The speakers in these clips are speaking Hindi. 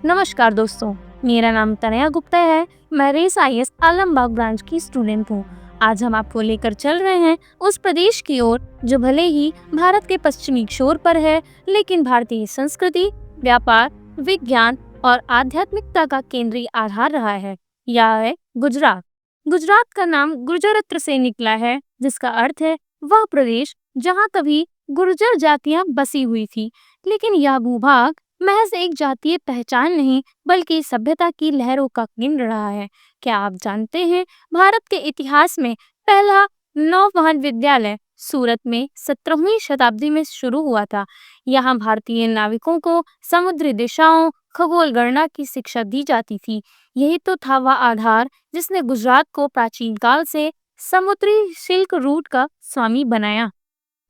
नमस्कार दोस्तों, मेरा नाम तनया गुप्ता है। मैं रेस आईएएस आलमबाग ब्रांच की स्टूडेंट हूँ। आज हम आपको लेकर चल रहे हैं उस प्रदेश की ओर जो भले ही भारत के पश्चिमी छोर पर है, लेकिन भारतीय संस्कृति, व्यापार, विज्ञान और आध्यात्मिकता का केंद्रीय आधार रहा है। यह है गुजरात। गुजरात का नाम गुर्जरत्र से निकला है, जिसका अर्थ है वह प्रदेश जहाँ कभी गुर्जर जातियां बसी हुई थी। लेकिन यह भूभाग महज एक जातीय पहचान नहीं, बल्कि सभ्यता की लहरों का केंद्र रहा है। क्या आप जानते हैं, भारत के इतिहास में पहला नौ महाविद्यालय सूरत में 17वीं शताब्दी में शुरू हुआ था। यहाँ भारतीय नाविकों को समुद्री दिशाओं, खगोल गणना की शिक्षा दी जाती थी। यही तो था वह आधार जिसने गुजरात को प्राचीन काल से समुद्री सिल्क रूट का स्वामी बनाया।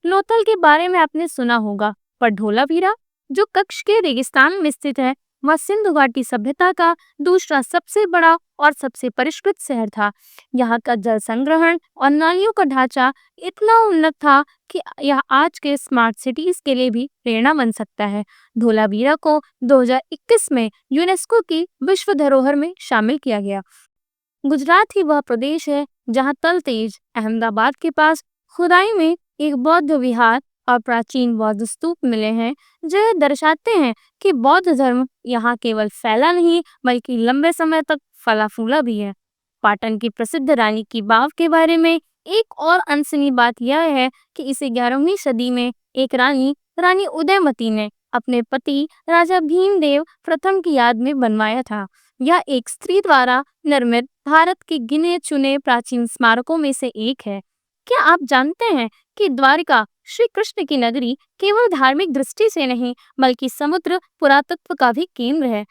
लोथल के बारे में आपने सुना होगा, पर ढोलावीरा जो कच्छ के रेगिस्तान में स्थित है, वह सिंधु घाटी सभ्यता का दूसरा सबसे बड़ा और सबसे परिष्कृत शहर था। यहाँ का जल संग्रहण और नालियों का ढांचा इतना उन्नत था कि यह आज के स्मार्ट सिटीज के लिए भी प्रेरणा बन सकता है। धोलावीरा को 2021 में यूनेस्को की विश्व धरोहर में शामिल किया गया। गुजरात ही वह प्रदेश है जहाँ तल तेज अहमदाबाद के पास खुदाई में एक बौद्ध विहार और प्राचीन बौद्ध स्तूप मिले हैं, जो यह दर्शाते हैं कि बौद्ध धर्म यहाँ केवल फैला नहीं, बल्कि लंबे समय तक फला फूला भी है। पाटन की प्रसिद्ध रानी की बाव के बारे में एक और अनसुनी बात यह है कि इसे 11वीं सदी में एक रानी उदयमती ने अपने पति राजा भीमदेव प्रथम की याद में बनवाया था। यह एक स्त्री द्वारा निर्मित भारत के गिने चुने प्राचीन स्मारकों में से एक है। क्या आप जानते हैं कि द्वारिका श्री कृष्ण की नगरी केवल धार्मिक दृष्टि से नहीं, बल्कि समुद्र पुरातत्व का भी केंद्र है।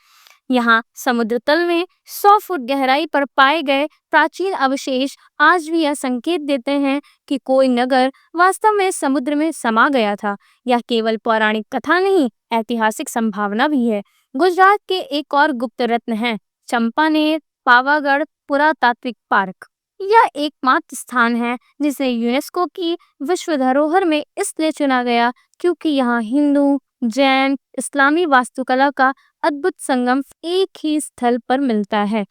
यहाँ समुद्र तल में 100 फुट गहराई पर पाए गए प्राचीन अवशेष आज भी यह संकेत देते हैं कि कोई नगर वास्तव में समुद्र में समा गया था। यह केवल पौराणिक कथा नहीं, ऐतिहासिक संभावना भी है। गुजरात के एक और गुप्त रत्न है चंपानेर पावागढ़ पुरातात्विक पार्क। यह एकमात्र स्थान है जिसे यूनेस्को की विश्व धरोहर में इसलिए चुना गया क्योंकि यहाँ हिंदू, जैन, इस्लामी वास्तुकला का अद्भुत संगम एक ही स्थल पर मिलता है।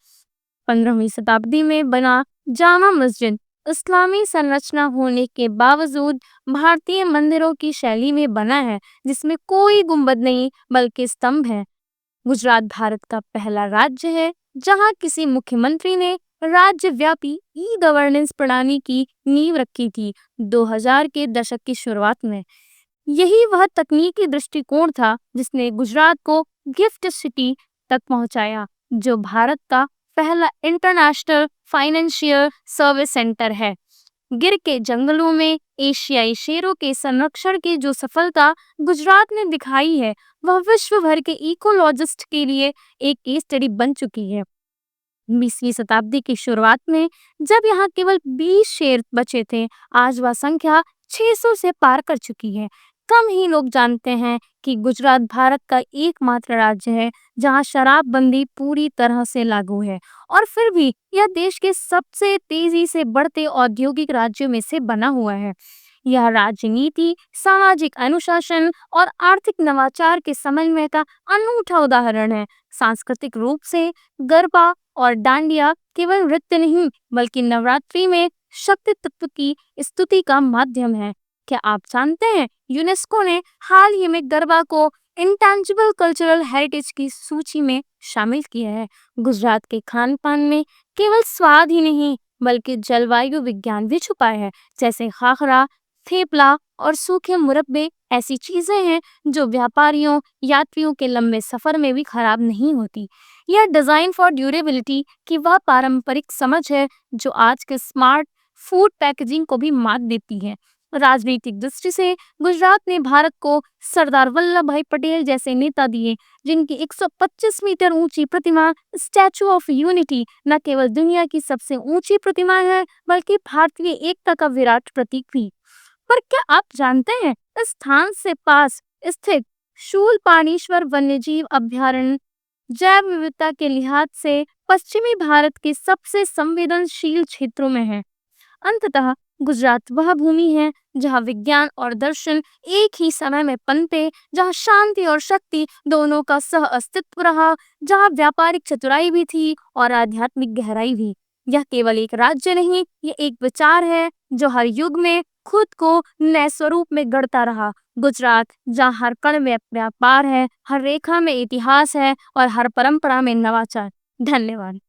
15वीं शताब्दी में बना जामा मस्जिद इस्लामी संरचना होने के बावजूद भारतीय मंदिरों की शैली में बना है, जिसमें कोई गुंबद नहीं बल्कि स्तंभ है। गुजरात भारत का पहला राज्य है जहां किसी मुख्यमंत्री ने राज्यव्यापी ई गवर्नेंस प्रणाली की नींव रखी थी 2000 के दशक की शुरुआत में। यही वह तकनीकी दृष्टिकोण था जिसने गुजरात को गिफ्ट सिटी तक पहुंचाया, जो भारत का पहला इंटरनेशनल फाइनेंशियल सर्विस सेंटर है। गिर के जंगलों में एशियाई शेरों के संरक्षण की जो सफलता गुजरात ने दिखाई है, वह विश्व भर के इकोलॉजिस्ट के लिए एक केस स्टडी बन चुकी है। 20वीं शताब्दी की शुरुआत में जब यहाँ केवल 20 शेर बचे थे, आज वह संख्या 600 से पार कर चुकी है। कम ही लोग जानते हैं कि गुजरात भारत का एकमात्र राज्य है जहाँ शराबबंदी पूरी तरह से लागू है, और फिर भी यह देश के सबसे तेजी से बढ़ते औद्योगिक राज्यों में से बना हुआ है। यह राजनीति, सामाजिक अनुशासन और आर्थिक नवाचार के समन्वय का अनूठा उदाहरण है। सांस्कृतिक रूप से गरबा और डांडिया केवल नृत्य नहीं, बल्कि नवरात्रि में शक्ति तत्व की स्तुति का माध्यम है। क्या आप जानते हैं, यूनेस्को ने हाल ही में गरबा को इंटेंजिबल कल्चरल हेरिटेज की सूची में शामिल किया है। गुजरात के खान पान में केवल स्वाद ही नहीं, बल्कि जलवायु विज्ञान भी छुपा है, जैसे खाखरा, थेपला और सूखे मुरब्बे ऐसी चीजें हैं जो व्यापारियों, यात्रियों के लंबे सफर में भी खराब नहीं होती। यह डिजाइन फॉर ड्यूरेबिलिटी की वह पारंपरिक समझ है जो आज के स्मार्ट फूड पैकेजिंग को भी मात देती है। राजनीतिक दृष्टि से गुजरात ने भारत को सरदार वल्लभ भाई पटेल जैसे नेता दिए, जिनकी 125 मीटर ऊंची प्रतिमा स्टैचू ऑफ यूनिटी न केवल दुनिया की सबसे ऊंची प्रतिमा है, बल्कि भारतीय एकता का विराट प्रतीक भी। पर क्या आप जानते हैं, इस स्थान से पास स्थित शूलपाणेश्वर वन्यजीव अभयारण्य जैव विविधता के लिहाज से पश्चिमी भारत के सबसे संवेदनशील क्षेत्रों में है। अंततः गुजरात वह भूमि है जहाँ विज्ञान और दर्शन एक ही समय में पनपे, जहाँ शांति और शक्ति दोनों का सह अस्तित्व रहा, जहाँ व्यापारिक चतुराई भी थी और आध्यात्मिक गहराई भी। यह केवल एक राज्य नहीं, ये एक विचार है जो हर युग में खुद को नए स्वरूप में गढ़ता रहा। गुजरात, जहाँ हर कण में व्यापार है, हर रेखा में इतिहास है और हर परंपरा में नवाचार। धन्यवाद।